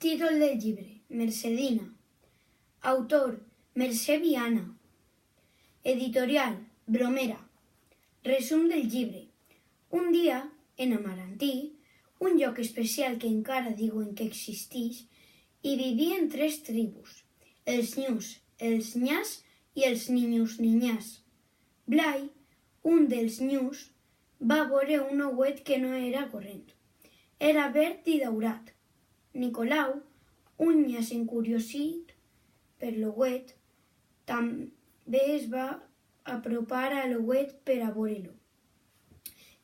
Títol del llibre: Mercedina. Autor: Mercè Viana. Editorial: Bromera. Resum del llibre. Un dia, en Amarantí, un lloc especial que encara diuen que existeix, hi vivien 3 tribus: els nyus, els nyas i els ninyus-ninyàs. Blai, un dels nyus, va veure un ouet que no era corrent. Era verd i daurat. Nicolau, un nyas encuriosit per l'ouet, també es va apropar a l'ouet per a veure-lo.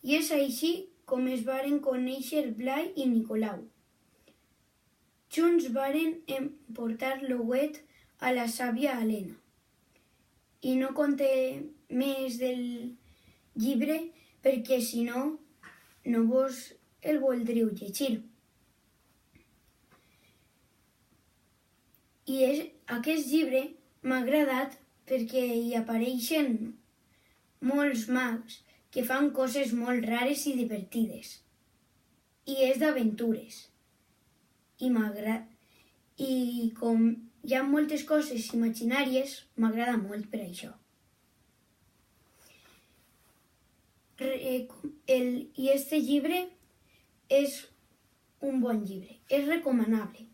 I és així com es varen conèixer Blai i Nicolau. Junts varen emportar l'ouet a la sàvia Helena. I no conté més del llibre perquè si no, no vos el voldríeu llegir. I aquest llibre m'ha agradat perquè hi apareixen molts mags que fan coses molt rares i divertides. I és d'aventures. I com hi ha moltes coses imaginàries, m'agrada molt per això. I este llibre és un bon llibre, és recomanable.